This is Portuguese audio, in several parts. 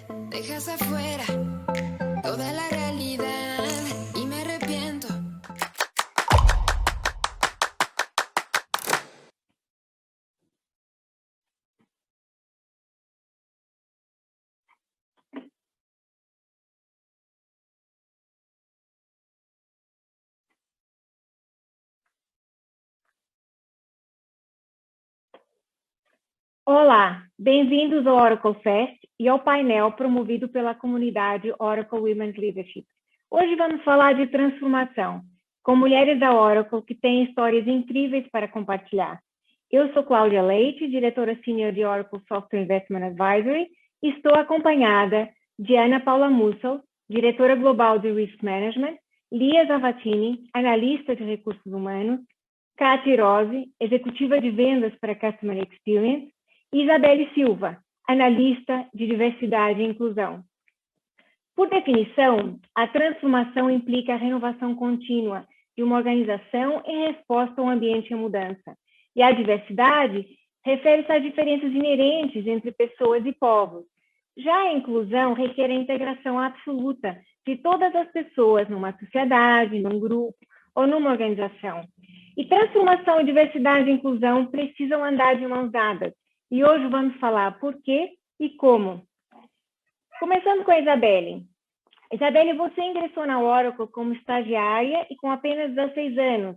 Dejas afuera toda la realidad y me arrepiento. Olá, bem-vindos ao Oracle Fest e ao painel promovido pela comunidade Oracle Women's Leadership. Hoje vamos falar de transformação, com mulheres da Oracle que têm histórias incríveis para compartilhar. Eu sou Cláudia Leite, diretora senior de Oracle Software Investment Advisory, e estou acompanhada de Ana Paula Mussel, diretora global de Risk Management, Lia Zavatini, analista de recursos humanos, Katy Rose, executiva de vendas para Customer Experience, e Isabelle Silva, analista de diversidade e inclusão. Por definição, a transformação implica a renovação contínua de uma organização em resposta ao ambiente em mudança. E a diversidade refere-se às diferenças inerentes entre pessoas e povos. Já a inclusão requer a integração absoluta de todas as pessoas numa sociedade, num grupo ou numa organização. E transformação, diversidade e inclusão precisam andar de mãos dadas. E hoje vamos falar por quê e como. Começando com a Isabelle. Isabelle, você ingressou na Oracle como estagiária e com apenas 16 anos.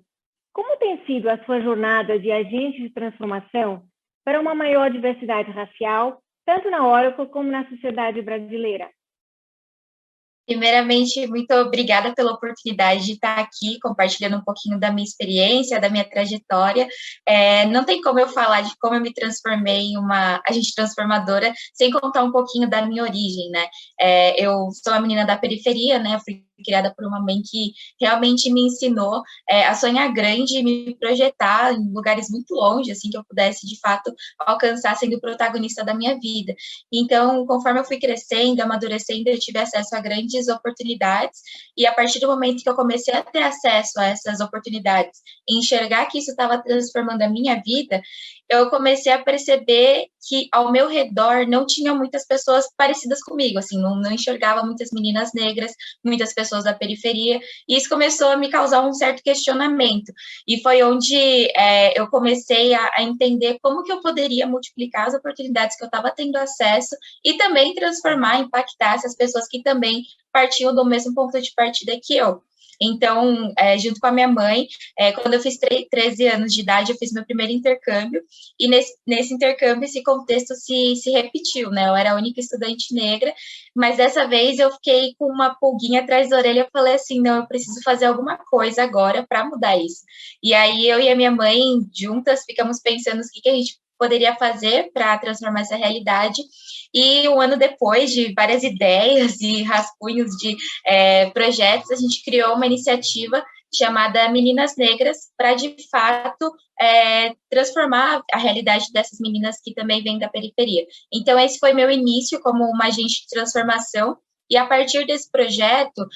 Como tem sido a sua jornada de agente de transformação para uma maior diversidade racial, tanto na Oracle como na sociedade brasileira? Primeiramente, muito obrigada pela oportunidade de estar aqui compartilhando um pouquinho da minha experiência, da minha trajetória. Não tem como eu falar de como eu me transformei em uma agente transformadora sem contar um pouquinho da minha origem, né? Eu sou uma menina da periferia, né? Eu fui criada por uma mãe que realmente me ensinou a sonhar grande e me projetar em lugares muito longe, assim, que eu pudesse, de fato, alcançar sendo protagonista da minha vida. Então, conforme eu fui crescendo, amadurecendo, eu tive acesso a grandes oportunidades, e a partir do momento que eu comecei a ter acesso a essas oportunidades e enxergar que isso estava transformando a minha vida, eu comecei a perceber que ao meu redor não tinha muitas pessoas parecidas comigo, assim, não enxergava muitas meninas negras, muitas pessoas da periferia, e isso começou a me causar um certo questionamento, e foi onde eu comecei a entender como que eu poderia multiplicar as oportunidades que eu estava tendo acesso e também transformar, impactar essas pessoas que também partiam do mesmo ponto de partida que eu. Então, junto com a minha mãe, quando eu fiz 13 anos de idade, eu fiz meu primeiro intercâmbio, e nesse intercâmbio, esse contexto se repetiu, né? Eu era a única estudante negra, mas dessa vez eu fiquei com uma pulguinha atrás da orelha, eu falei assim, não, eu preciso fazer alguma coisa agora para mudar isso. E aí, eu e a minha mãe, juntas, ficamos pensando o que a gente poderia fazer para transformar essa realidade. E um ano depois de várias ideias e rascunhos de projetos, a gente criou uma iniciativa chamada Meninas Negras para, de fato, transformar a realidade dessas meninas que também vêm da periferia. Então, esse foi meu início como uma agente de transformação. E a partir desse projeto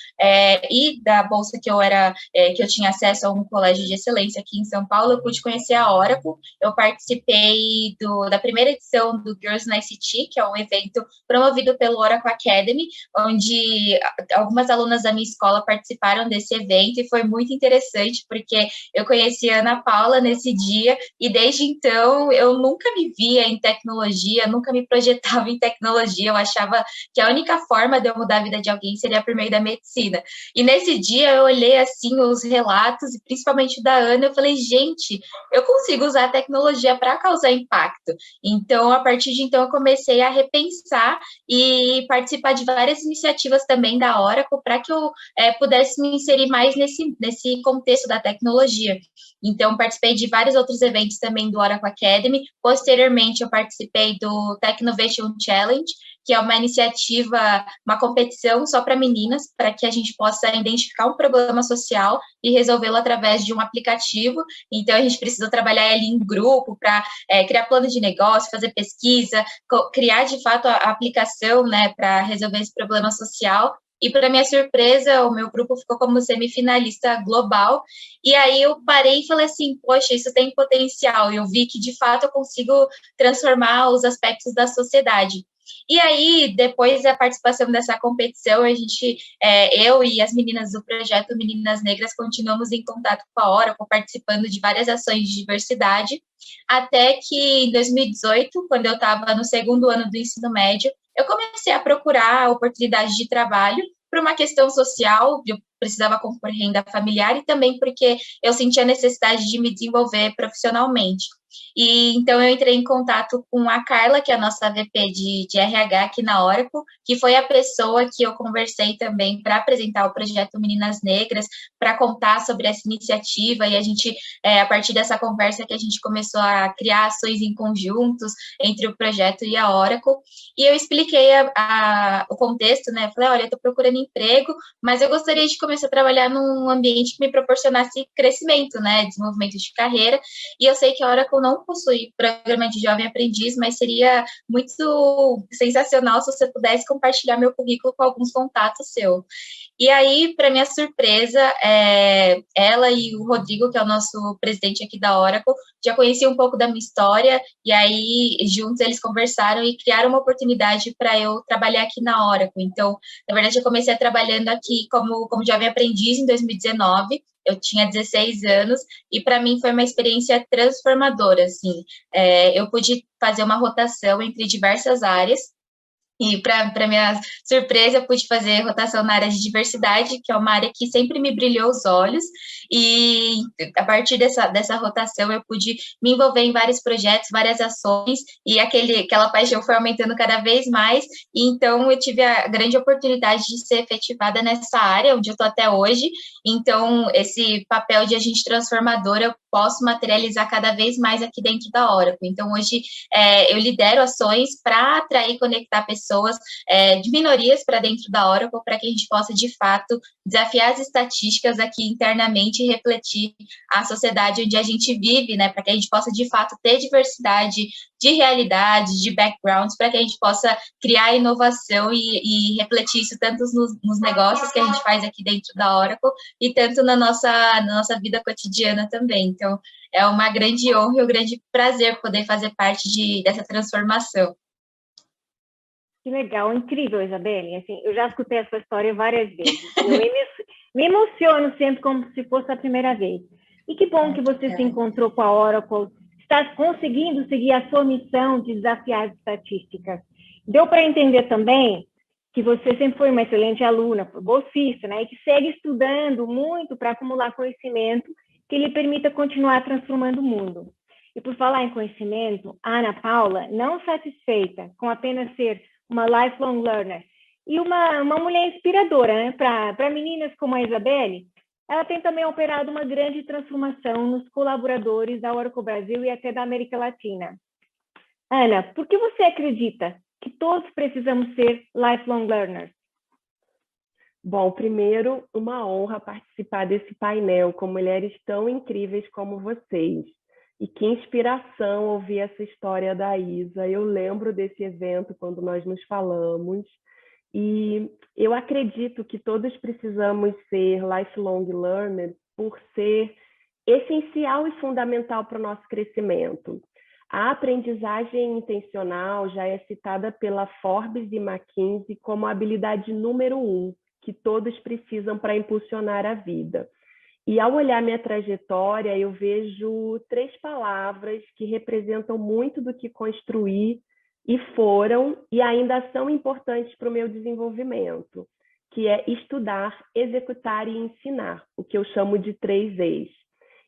e da bolsa que eu tinha acesso a um colégio de excelência aqui em São Paulo, eu pude conhecer a Oracle. Eu participei da primeira edição do Girls na ICT, que é um evento promovido pelo Oracle Academy, onde algumas alunas da minha escola participaram desse evento, e foi muito interessante, porque eu conheci a Ana Paula nesse dia, e desde então eu nunca me via em tecnologia, nunca me projetava em tecnologia, eu achava que a única forma de eu mudar a vida de alguém seria por meio da medicina. E nesse dia eu olhei assim os relatos, e principalmente da Ana, eu falei, gente, eu consigo usar a tecnologia para causar impacto. Então, a partir de então, eu comecei a repensar e participar de várias iniciativas também da Oracle para que eu pudesse me inserir mais nesse contexto da tecnologia. Então, participei de vários outros eventos também do Oracle Academy. Posteriormente, eu participei do Tech Innovation Challenge, que é uma iniciativa, uma competição só para meninas, para que a gente possa identificar um problema social e resolvê-lo através de um aplicativo. Então, a gente precisa trabalhar ali em grupo para criar plano de negócio, fazer pesquisa, criar, de fato, a aplicação, né, para resolver esse problema social. E, para minha surpresa, o meu grupo ficou como semifinalista global. E aí eu parei e falei assim, poxa, isso tem potencial. E eu vi que, de fato, eu consigo transformar os aspectos da sociedade. E aí, depois da participação dessa competição, eu e as meninas do projeto Meninas Negras continuamos em contato com a Oracle, participando de várias ações de diversidade, até que em 2018, quando eu estava no segundo ano do ensino médio, eu comecei a procurar oportunidades de trabalho por uma questão social, eu precisava compor renda familiar e também porque eu sentia a necessidade de me desenvolver profissionalmente. E então eu entrei em contato com a Carla, que é a nossa VP de RH aqui na Oracle, que foi a pessoa que eu conversei também para apresentar o projeto Meninas Negras, para contar sobre essa iniciativa, e a partir dessa conversa que a gente começou a criar ações em conjuntos entre o projeto e a Oracle, e eu expliquei o contexto, né? Falei, olha, eu estou procurando emprego, mas eu gostaria de começar a trabalhar num ambiente que me proporcionasse crescimento, né? Desenvolvimento de carreira, e eu sei que a Oracle não possui programa de jovem aprendiz, mas seria muito sensacional se você pudesse compartilhar meu currículo com alguns contatos seus. E aí, para minha surpresa, ela e o Rodrigo, que é o nosso presidente aqui da Oracle, já conheciam um pouco da minha história, e aí, juntos, eles conversaram e criaram uma oportunidade para eu trabalhar aqui na Oracle. Então, na verdade, eu comecei trabalhando aqui como jovem aprendiz em 2019, eu tinha 16 anos, e para mim foi uma experiência transformadora, assim. Eu pude fazer uma rotação entre diversas áreas, e para minha surpresa, eu pude fazer rotação na área de diversidade, que é uma área que sempre me brilhou os olhos, e a partir dessa rotação eu pude me envolver em vários projetos, várias ações, e aquela paixão foi aumentando cada vez mais, e então eu tive a grande oportunidade de ser efetivada nessa área, onde eu estou até hoje. Então esse papel de agente transformador eu posso materializar cada vez mais aqui dentro da Oracle. Então hoje eu lidero ações para atrair e conectar pessoas de minorias para dentro da Oracle, para que a gente possa, de fato, desafiar as estatísticas aqui internamente e refletir a sociedade onde a gente vive, né, para que a gente possa, de fato, ter diversidade de realidades, de backgrounds, para que a gente possa criar inovação e refletir isso tanto nos negócios que a gente faz aqui dentro da Oracle e tanto na nossa vida cotidiana também. Então, é uma grande honra e um grande prazer poder fazer parte dessa transformação. Que legal, incrível, Isabelle. Assim, eu já escutei essa história várias vezes. Eu me emociono sempre como se fosse a primeira vez. E que bom que você se encontrou com a Oracle, está conseguindo seguir a sua missão de desafiar as estatísticas. Deu para entender também que você sempre foi uma excelente aluna, bolsista, né? E que segue estudando muito para acumular conhecimento que lhe permita continuar transformando o mundo. E por falar em conhecimento, a Ana Paula, não satisfeita com apenas ser uma lifelong learner e uma mulher inspiradora, né? Para meninas como a Isabelle, ela tem também operado uma grande transformação nos colaboradores da Oracle Brasil e até da América Latina. Ana, por que você acredita que todos precisamos ser lifelong learners? Bom, primeiro, uma honra participar desse painel com mulheres tão incríveis como vocês. E que inspiração ouvir essa história da Isa. Eu lembro desse evento quando nós nos falamos. E eu acredito que todos precisamos ser lifelong learners por ser essencial e fundamental para o nosso crescimento. A aprendizagem intencional já é citada pela Forbes e McKinsey como a habilidade número 1 que todos precisam para impulsionar a vida. E ao olhar minha trajetória, eu vejo 3 palavras que representam muito do que construí e foram e ainda são importantes para o meu desenvolvimento, que é estudar, executar e ensinar, o que eu chamo de 3 E's.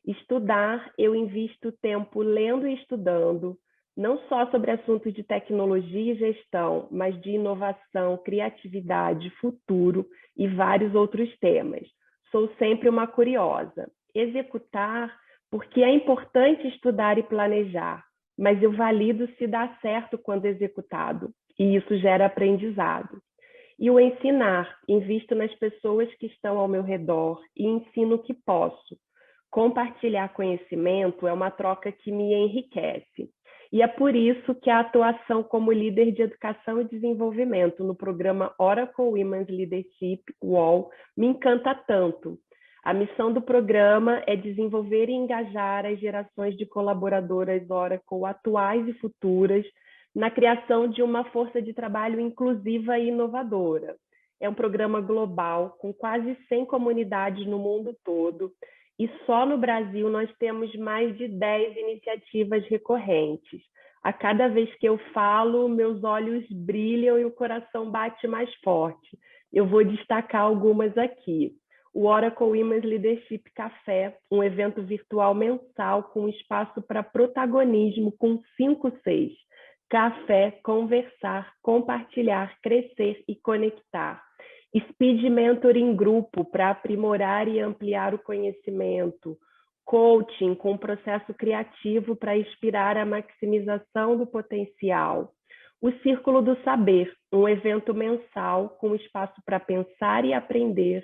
Estudar, eu invisto tempo lendo e estudando, não só sobre assuntos de tecnologia e gestão, mas de inovação, criatividade, futuro e vários outros temas. Sou sempre uma curiosa. Executar, porque é importante estudar e planejar, mas eu valido se dá certo quando executado, e isso gera aprendizado. E o ensinar, invisto nas pessoas que estão ao meu redor e ensino o que posso. Compartilhar conhecimento é uma troca que me enriquece. E é por isso que a atuação como líder de educação e desenvolvimento no programa Oracle Women's Leadership, UOL, me encanta tanto. A missão do programa é desenvolver e engajar as gerações de colaboradoras Oracle atuais e futuras na criação de uma força de trabalho inclusiva e inovadora. É um programa global, com quase 100 comunidades no mundo todo, e só no Brasil nós temos mais de 10 iniciativas recorrentes. A cada vez que eu falo, meus olhos brilham e o coração bate mais forte. Eu vou destacar algumas aqui. O Oracle Women's Leadership Café, um evento virtual mensal com espaço para protagonismo com 5 Cs. Café, conversar, compartilhar, crescer e conectar. Speed Mentor em grupo para aprimorar e ampliar o conhecimento. Coaching com processo criativo para inspirar a maximização do potencial. O Círculo do Saber, um evento mensal com espaço para pensar e aprender,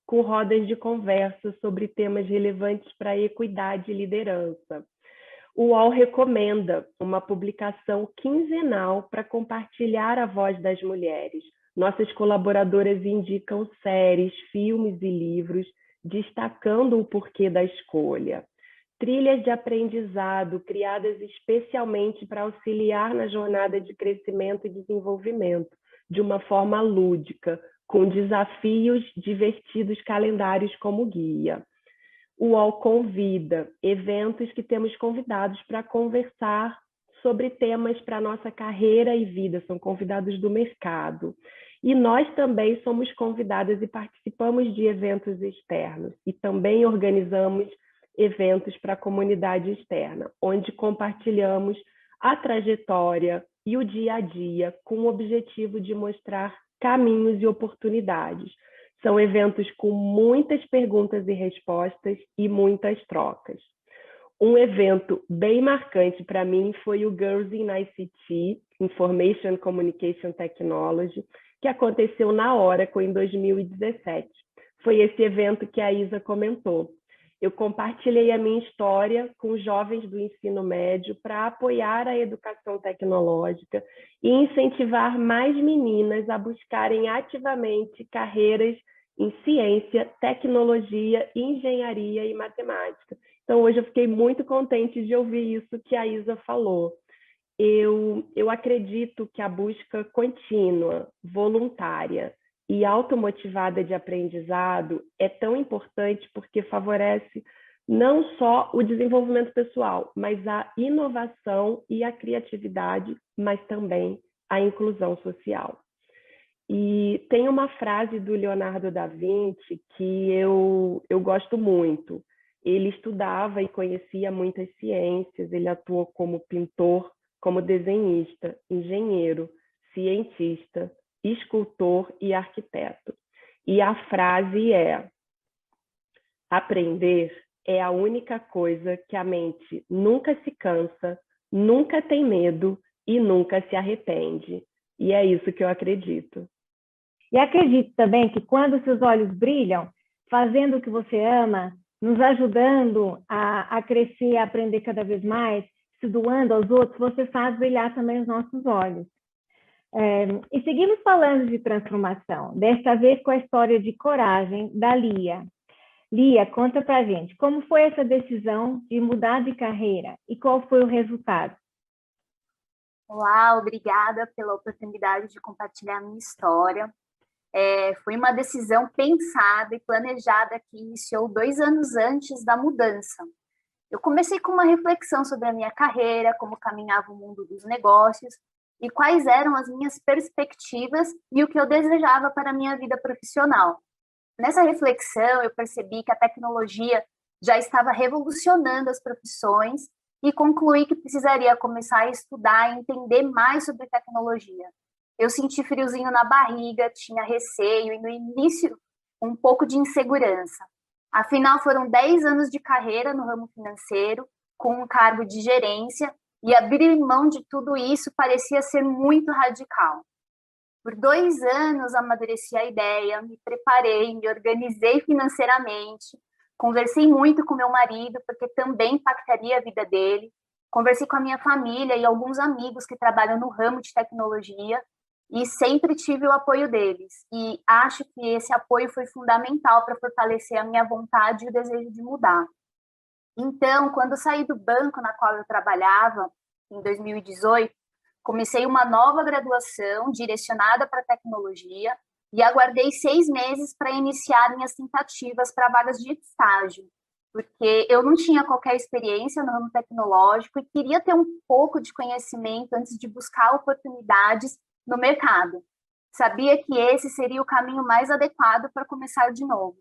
com rodas de conversa sobre temas relevantes para a equidade e liderança. O UOL Recomenda, uma publicação quinzenal para compartilhar a voz das mulheres. Nossas colaboradoras indicam séries, filmes e livros, destacando o porquê da escolha. Trilhas de aprendizado criadas especialmente para auxiliar na jornada de crescimento e desenvolvimento, de uma forma lúdica, com desafios, divertidos calendários como guia. O UOL Convida, eventos que temos convidados para conversar sobre temas para a nossa carreira e vida, são convidados do mercado. E nós também somos convidadas e participamos de eventos externos e também organizamos eventos para a comunidade externa, onde compartilhamos a trajetória e o dia a dia com o objetivo de mostrar caminhos e oportunidades. São eventos com muitas perguntas e respostas e muitas trocas. Um evento bem marcante para mim foi o Girls in ICT, Information Communication Technology, que aconteceu na Oracle em 2017. Foi esse evento que a Isa comentou. Eu compartilhei a minha história com jovens do ensino médio para apoiar a educação tecnológica e incentivar mais meninas a buscarem ativamente carreiras em ciência, tecnologia, engenharia e matemática. Então, hoje eu fiquei muito contente de ouvir isso que a Isa falou. Eu acredito que a busca contínua, voluntária e automotivada de aprendizado é tão importante porque favorece não só o desenvolvimento pessoal, mas a inovação e a criatividade, mas também a inclusão social. E tem uma frase do Leonardo da Vinci que eu gosto muito. Ele estudava e conhecia muitas ciências, ele atuou como pintor, como desenhista, engenheiro, cientista, escultor e arquiteto. E a frase é: aprender é a única coisa que a mente nunca se cansa, nunca tem medo e nunca se arrepende. E é isso que eu acredito. E acredito também que quando seus olhos brilham, fazendo o que você ama, nos ajudando a crescer, a aprender cada vez mais, se doando aos outros, você faz brilhar também os nossos olhos. E seguimos falando de transformação, desta vez com a história de coragem da Lia. Lia, conta pra gente, como foi essa decisão de mudar de carreira e qual foi o resultado? Olá, obrigada pela oportunidade de compartilhar a minha história. Foi uma decisão pensada e planejada que iniciou 2 anos antes da mudança. Eu comecei com uma reflexão sobre a minha carreira, como caminhava o mundo dos negócios e quais eram as minhas perspectivas e o que eu desejava para a minha vida profissional. Nessa reflexão, eu percebi que a tecnologia já estava revolucionando as profissões e concluí que precisaria começar a estudar e entender mais sobre tecnologia. Eu senti friozinho na barriga, tinha receio e no início um pouco de insegurança. Afinal, foram 10 anos de carreira no ramo financeiro, com um cargo de gerência, e abrir mão de tudo isso parecia ser muito radical. Por 2 anos, amadureci a ideia, me preparei, me organizei financeiramente, conversei muito com meu marido, porque também impactaria a vida dele, conversei com a minha família e alguns amigos que trabalham no ramo de tecnologia, e sempre tive o apoio deles. E acho que esse apoio foi fundamental para fortalecer a minha vontade e o desejo de mudar. Então, quando saí do banco na qual eu trabalhava, em 2018, Comecei uma nova graduação direcionada para tecnologia e aguardei 6 meses para iniciar minhas tentativas para vagas de estágio, porque eu não tinha qualquer experiência no ramo tecnológico e queria ter um pouco de conhecimento antes de buscar oportunidades no mercado. Sabia que esse seria o caminho mais adequado para começar de novo.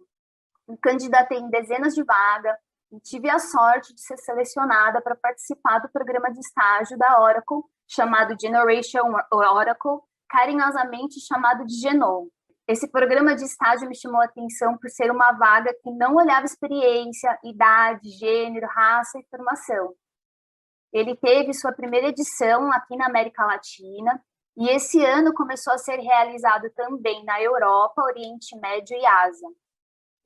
Me candidatei em dezenas de vagas e tive a sorte de ser selecionada para participar do programa de estágio da Oracle, chamado Generation Oracle, carinhosamente chamado de Geno. Esse programa de estágio me chamou a atenção por ser uma vaga que não olhava experiência, idade, gênero, raça e formação. Ele teve sua primeira edição aqui na América Latina e esse ano começou a ser realizado também na Europa, Oriente Médio e Ásia.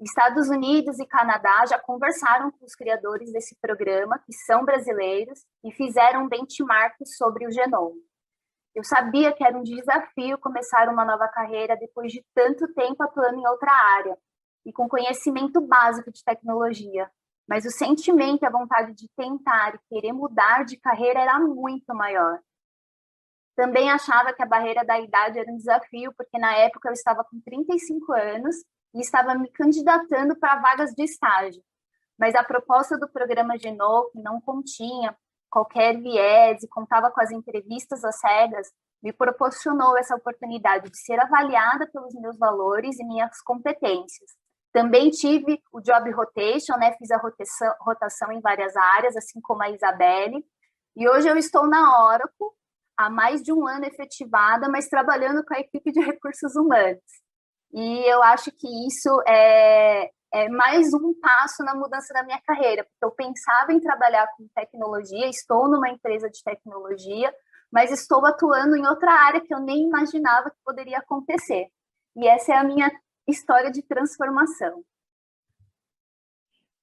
Estados Unidos e Canadá já conversaram com os criadores desse programa, que são brasileiros, e fizeram um benchmark sobre o Geno. Eu sabia que era um desafio começar uma nova carreira depois de tanto tempo atuando em outra área e com conhecimento básico de tecnologia, mas o sentimento e a vontade de tentar e querer mudar de carreira era muito maior. Também achava que a barreira da idade era um desafio, porque na época eu estava com 35 anos e estava me candidatando para vagas de estágio, mas a proposta do programa Geno, que não continha qualquer viés e contava com as entrevistas às cegas, me proporcionou essa oportunidade de ser avaliada pelos meus valores e minhas competências. Também tive o job rotation, né? Fiz a rotação em várias áreas, assim como a Isabelle, e hoje eu estou na Oracle, há mais de um ano efetivada, mas trabalhando com a equipe de recursos humanos. E eu acho que isso é mais um passo na mudança da minha carreira, porque eu pensava em trabalhar com tecnologia, estou numa empresa de tecnologia, mas estou atuando em outra área que eu nem imaginava que poderia acontecer. E essa é a minha história de transformação.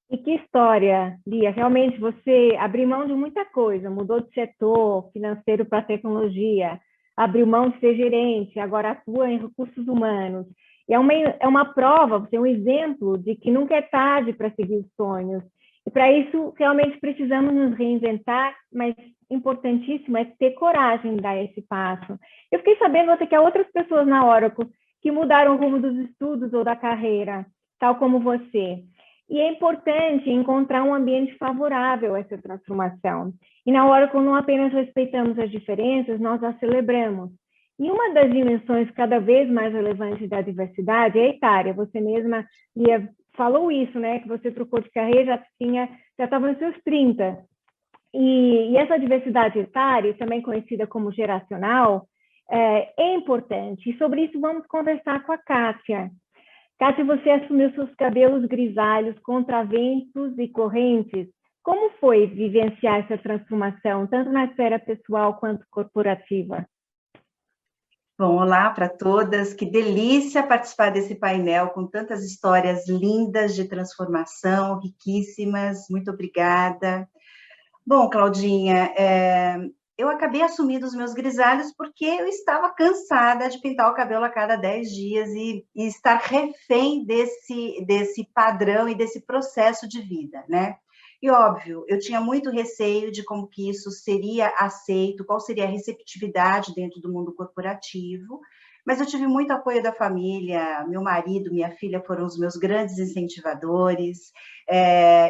E que história, Lia. Realmente você abriu mão de muita coisa, mudou de setor financeiro para tecnologia, abriu mão de ser gerente, agora atua em recursos humanos. E é uma prova, você é um exemplo de que nunca é tarde para seguir os sonhos. E para isso, realmente precisamos nos reinventar, mas importantíssimo é ter coragem de dar esse passo. Eu fiquei sabendo até que há outras pessoas na Oracle que mudaram o rumo dos estudos ou da carreira, tal como você. E é importante encontrar um ambiente favorável a essa transformação. E na Oracle não apenas respeitamos as diferenças, nós as celebramos. E uma das dimensões cada vez mais relevantes da diversidade é a etária. Você mesma, Lia, falou isso, né? Que você trocou de carreira, já estava nos seus 30. E essa diversidade etária, também conhecida como geracional, é importante. E sobre isso vamos conversar com a Kátia. Kátia, você assumiu seus cabelos grisalhos contra ventos e correntes. Como foi vivenciar essa transformação, tanto na esfera pessoal quanto corporativa? Bom, olá para todas, que delícia participar desse painel com tantas histórias lindas de transformação, riquíssimas, muito obrigada. Bom, Claudinha, eu acabei assumindo os meus grisalhos porque eu estava cansada de pintar o cabelo a cada 10 dias e estar refém desse padrão e desse processo de vida, né? E, óbvio, eu tinha muito receio de como que isso seria aceito, qual seria a receptividade dentro do mundo corporativo, mas eu tive muito apoio da família, meu marido, minha filha foram os meus grandes incentivadores,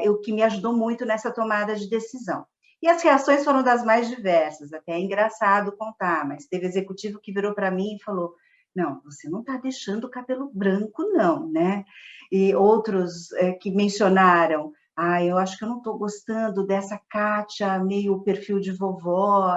o que me ajudou muito nessa tomada de decisão. E as reações foram das mais diversas, até é engraçado contar, mas teve executivo que virou para mim e falou: não, você não está deixando o cabelo branco, não, né? E outros que mencionaram: eu acho que eu não estou gostando dessa Kátia, meio perfil de vovó,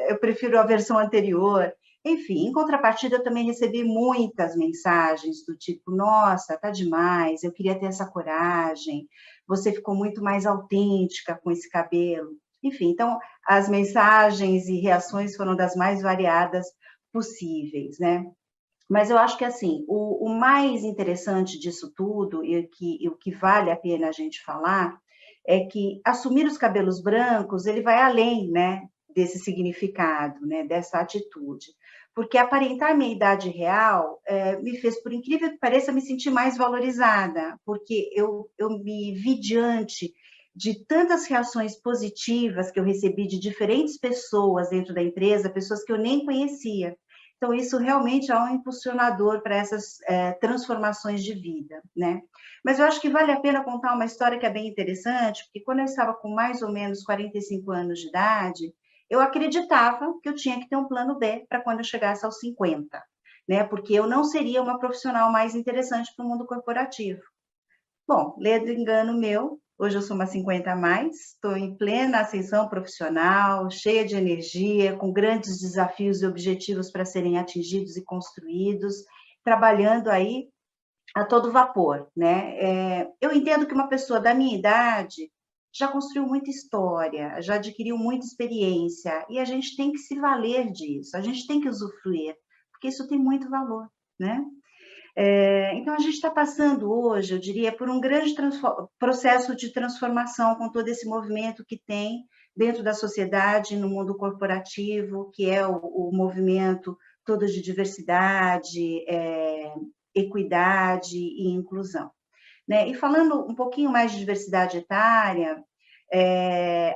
eu prefiro a versão anterior. Enfim, em contrapartida, eu também recebi muitas mensagens do tipo: nossa, tá demais, eu queria ter essa coragem, você ficou muito mais autêntica com esse cabelo. Enfim, então, as mensagens e reações foram das mais variadas possíveis, né? Mas eu acho que, assim, o mais interessante disso tudo, e o que vale a pena a gente falar, é que assumir os cabelos brancos, ele vai além, né, desse significado, né, dessa atitude. Porque aparentar minha idade real me fez, por incrível que pareça, me sentir mais valorizada, porque eu me vi diante de tantas reações positivas que eu recebi de diferentes pessoas dentro da empresa, pessoas que eu nem conhecia. Então, isso realmente é um impulsionador para essas transformações de vida, né? Mas eu acho que vale a pena contar uma história que é bem interessante, porque quando eu estava com mais ou menos 45 anos de idade, eu acreditava que eu tinha que ter um plano B para quando eu chegasse aos 50, né? Porque eu não seria uma profissional mais interessante para o mundo corporativo. Bom, ledo engano meu, hoje eu sou uma 50 a mais, estou em plena ascensão profissional, cheia de energia, com grandes desafios e objetivos para serem atingidos e construídos, trabalhando aí a todo vapor, né? Eu entendo que uma pessoa da minha idade já construiu muita história, já adquiriu muita experiência, e a gente tem que se valer disso, a gente tem que usufruir, porque isso tem muito valor, né? Então, a gente está passando hoje, eu diria, por um grande processo de transformação com todo esse movimento que tem dentro da sociedade, no mundo corporativo, que é o movimento todo de diversidade, equidade e inclusão, né? E falando um pouquinho mais de diversidade etária,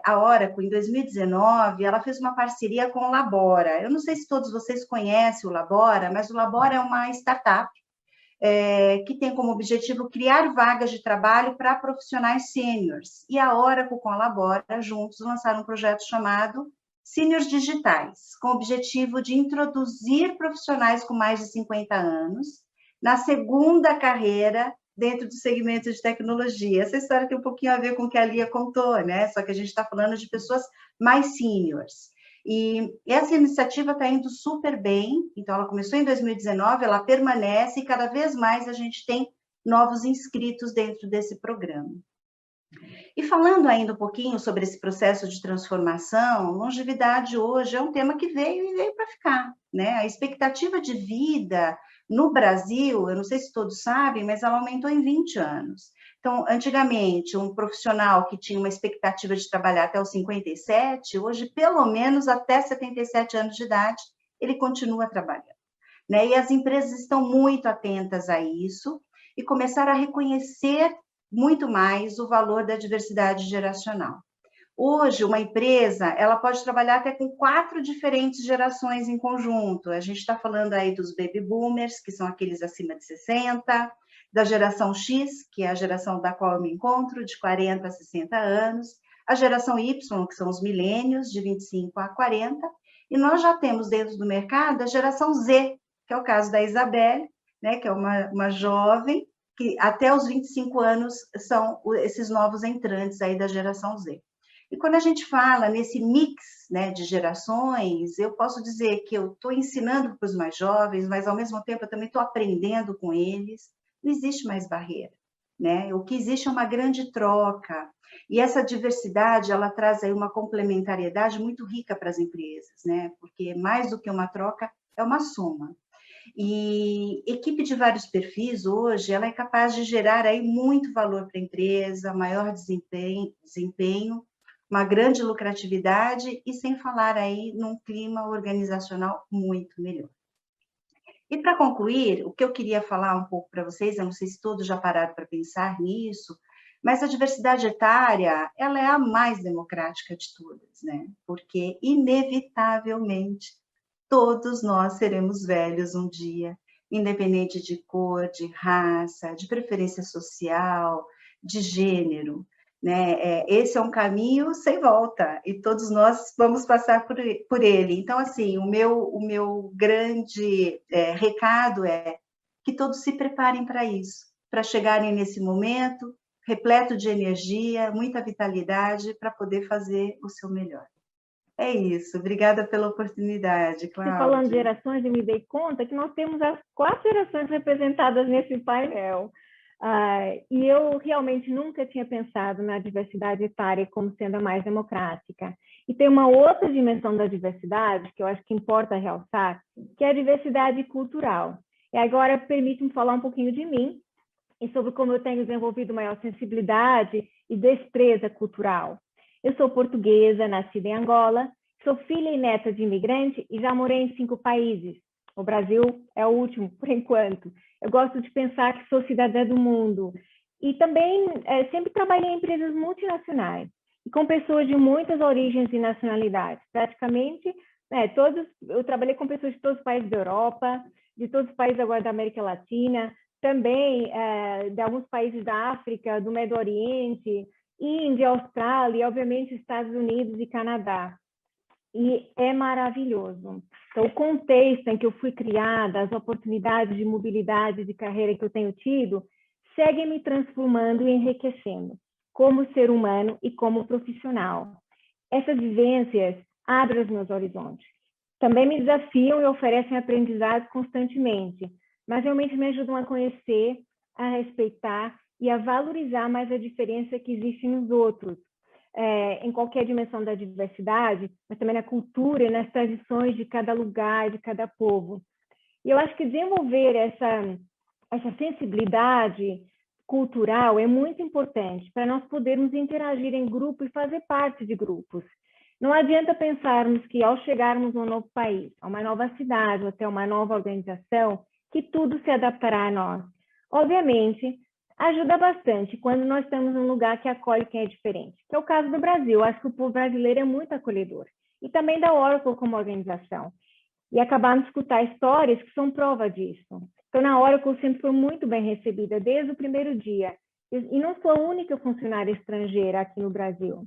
a Oracle, em 2019, ela fez uma parceria com o Labora. Eu não sei se todos vocês conhecem o Labora, mas o Labora é uma startup que tem como objetivo criar vagas de trabalho para profissionais sêniores. E a Oracle com a Labora, juntos, lançaram um projeto chamado Sêniores Digitais, com o objetivo de introduzir profissionais com mais de 50 anos na segunda carreira dentro do segmento de tecnologia. Essa história tem um pouquinho a ver com o que a Lia contou, né? Só que a gente está falando de pessoas mais sêniores. E essa iniciativa está indo super bem, então ela começou em 2019, ela permanece e cada vez mais a gente tem novos inscritos dentro desse programa. E falando ainda um pouquinho sobre esse processo de transformação, longevidade hoje é um tema que veio para ficar, né? A expectativa de vida no Brasil, eu não sei se todos sabem, mas ela aumentou em 20 anos. Então, antigamente, um profissional que tinha uma expectativa de trabalhar até os 57, hoje, pelo menos até 77 anos de idade, ele continua trabalhando, né? E as empresas estão muito atentas a isso e começaram a reconhecer muito mais o valor da diversidade geracional. Hoje, uma empresa, ela pode trabalhar até com 4 diferentes gerações em conjunto. A gente está falando aí dos baby boomers, que são aqueles acima de 60, da geração X, que é a geração da qual eu me encontro, de 40 a 60 anos, a geração Y, que são os milênios, de 25 a 40, e nós já temos dentro do mercado a geração Z, que é o caso da Isabelle, né, que é uma jovem, que até os 25 anos são esses novos entrantes aí da geração Z. E quando a gente fala nesse mix, né, de gerações, eu posso dizer que eu estou ensinando para os mais jovens, mas ao mesmo tempo eu também estou aprendendo com eles. Não existe mais barreira, né? O que existe é uma grande troca. E essa diversidade, ela traz aí uma complementariedade muito rica para as empresas, né? Porque mais do que uma troca, é uma soma. E equipe de vários perfis hoje, ela é capaz de gerar aí muito valor para a empresa, maior desempenho, uma grande lucratividade e sem falar aí num clima organizacional muito melhor. E para concluir, o que eu queria falar um pouco para vocês, eu não sei se todos já pararam para pensar nisso, mas a diversidade etária, ela é a mais democrática de todas, né? Porque, inevitavelmente, todos nós seremos velhos um dia, independente de cor, de raça, de preferência social, de gênero, né? Esse é um caminho sem volta, e todos nós vamos passar por ele. Então, assim, o meu grande recado é que todos se preparem para isso, para chegarem nesse momento repleto de energia, muita vitalidade, para poder fazer o seu melhor. É isso, obrigada pela oportunidade, Cláudia. Falando de gerações, eu me dei conta que nós temos as 4 gerações representadas nesse painel. E eu realmente nunca tinha pensado na diversidade etária como sendo a mais democrática. E tem uma outra dimensão da diversidade que eu acho que importa realçar, que é a diversidade cultural. E agora permite-me falar um pouquinho de mim e sobre como eu tenho desenvolvido maior sensibilidade e destreza cultural. Eu sou portuguesa, nascida em Angola, sou filha e neta de imigrante e já morei em 5 países. O Brasil é o último, por enquanto. Eu gosto de pensar que sou cidadã do mundo E também sempre trabalhei em empresas multinacionais, e com pessoas de muitas origens e nacionalidades. Praticamente, eu trabalhei com pessoas de todos os países da Europa, de todos os países agora da América Latina, também de alguns países da África, do Médio Oriente, Índia, Austrália, e obviamente Estados Unidos e Canadá. E é maravilhoso. Então, o contexto em que eu fui criada, as oportunidades de mobilidade de carreira que eu tenho tido, seguem me transformando e enriquecendo, como ser humano e como profissional. Essas vivências abrem os meus horizontes. Também me desafiam e oferecem aprendizados constantemente, mas realmente me ajudam a conhecer, a respeitar e a valorizar mais a diferença que existe nos outros, em qualquer dimensão da diversidade, mas também na cultura e nas tradições de cada lugar, de cada povo. E eu acho que desenvolver essa sensibilidade cultural é muito importante para nós podermos interagir em grupo e fazer parte de grupos. Não adianta pensarmos que ao chegarmos a um novo país, a uma nova cidade ou até uma nova organização, que tudo se adaptará a nós. Obviamente, ajuda bastante quando nós estamos num lugar que acolhe quem é diferente, que é o caso do Brasil. Eu acho que o povo brasileiro é muito acolhedor. E também da Oracle como organização. E acabamos de escutar histórias que são prova disso. Então, na Oracle, eu sempre fui muito bem recebida, desde o primeiro dia. E não sou a única funcionária estrangeira aqui no Brasil.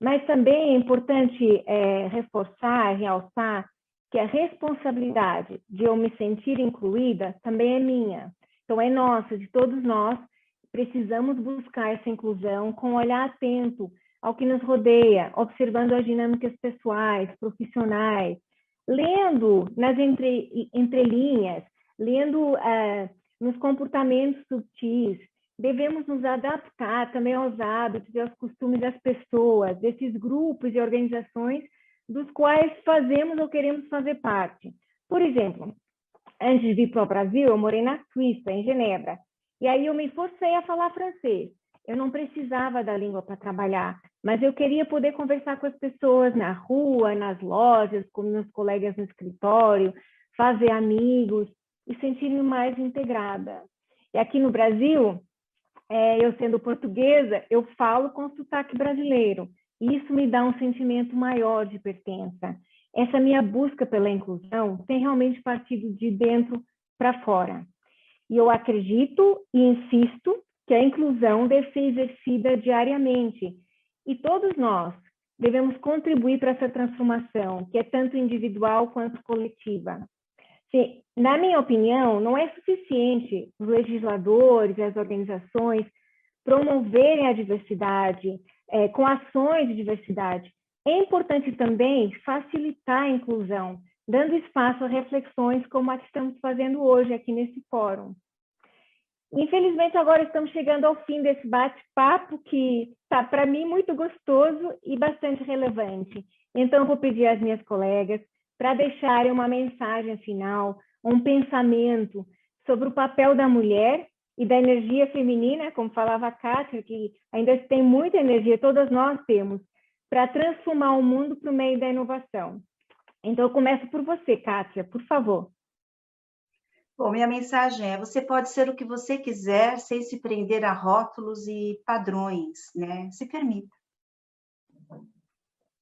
Mas também é importante reforçar, realçar, que a responsabilidade de eu me sentir incluída também é minha. Então, é nossa, de todos nós. Precisamos buscar essa inclusão com um olhar atento ao que nos rodeia, observando as dinâmicas pessoais, profissionais, lendo nas entrelinhas, lendo nos comportamentos sutis. Devemos nos adaptar também aos hábitos e aos costumes das pessoas, desses grupos e organizações dos quais fazemos ou queremos fazer parte. Por exemplo, antes de vir para o Brasil, eu morei na Suíça, em Genebra, e aí eu me forcei a falar francês. Eu não precisava da língua para trabalhar, mas eu queria poder conversar com as pessoas na rua, nas lojas, com meus colegas no escritório, fazer amigos e sentir-me mais integrada. E aqui no Brasil, eu sendo portuguesa, eu falo com sotaque brasileiro. E isso me dá um sentimento maior de pertença. Essa minha busca pela inclusão tem realmente partido de dentro para fora. E eu acredito e insisto que a inclusão deve ser exercida diariamente. E todos nós devemos contribuir para essa transformação, que é tanto individual quanto coletiva. Na minha opinião, não é suficiente os legisladores e as organizações promoverem a diversidade com ações de diversidade. É importante também facilitar a inclusão, dando espaço a reflexões como a que estamos fazendo hoje aqui nesse fórum. Infelizmente, agora estamos chegando ao fim desse bate-papo que está, para mim, muito gostoso e bastante relevante. Então, eu vou pedir às minhas colegas para deixarem uma mensagem final, um pensamento sobre o papel da mulher e da energia feminina, como falava a Kátia, que ainda tem muita energia, todas nós temos, para transformar o mundo por meio da inovação. Então, eu começo por você, Kátia, por favor. Bom, minha mensagem é: você pode ser o que você quiser sem se prender a rótulos e padrões, né? Se permita.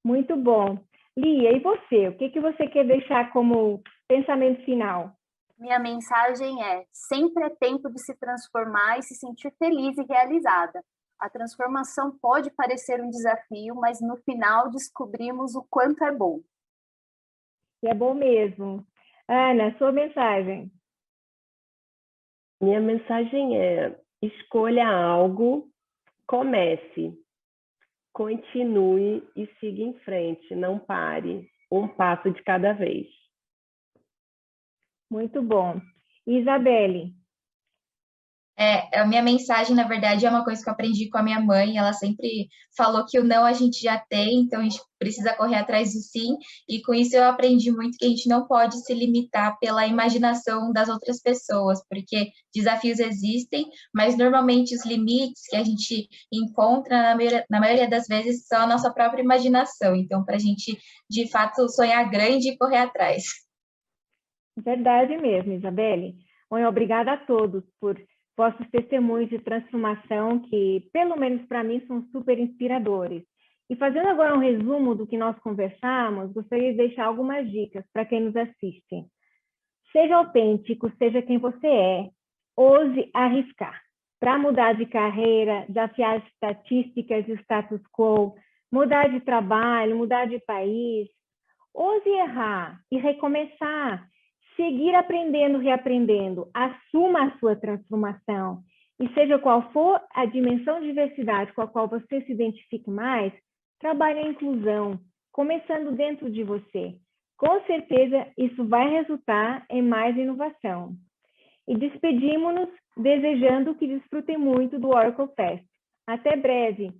Muito bom. Lia, e você? O que você quer deixar como pensamento final? Minha mensagem é: sempre é tempo de se transformar e se sentir feliz e realizada. A transformação pode parecer um desafio, mas no final descobrimos o quanto é bom. E é bom mesmo. Ana, sua mensagem. Minha mensagem é: escolha algo, comece, continue e siga em frente, não pare, um passo de cada vez. Muito bom. Isabelle. A minha mensagem, na verdade, é uma coisa que eu aprendi com a minha mãe. Ela sempre falou que o não a gente já tem, então a gente precisa correr atrás do sim. E com isso eu aprendi muito que a gente não pode se limitar pela imaginação das outras pessoas, porque desafios existem, mas normalmente os limites que a gente encontra, na maioria das vezes, são a nossa própria imaginação. Então, para a gente, de fato, sonhar grande e correr atrás. Verdade mesmo, Isabelle. Bom, obrigada a todos por vossos testemunhos de transformação que, pelo menos para mim, são super inspiradores. E fazendo agora um resumo do que nós conversamos, gostaria de deixar algumas dicas para quem nos assiste. Seja autêntico, seja quem você é, ouse arriscar. Para mudar de carreira, desafiar as estatísticas e o status quo, mudar de trabalho, mudar de país, ouse errar e recomeçar. Seguir aprendendo, reaprendendo, assuma a sua transformação e seja qual for a dimensão de diversidade com a qual você se identifique mais, trabalhe a inclusão, começando dentro de você. Com certeza, isso vai resultar em mais inovação. E despedimos-nos desejando que desfrutem muito do Oracle Fest. Até breve!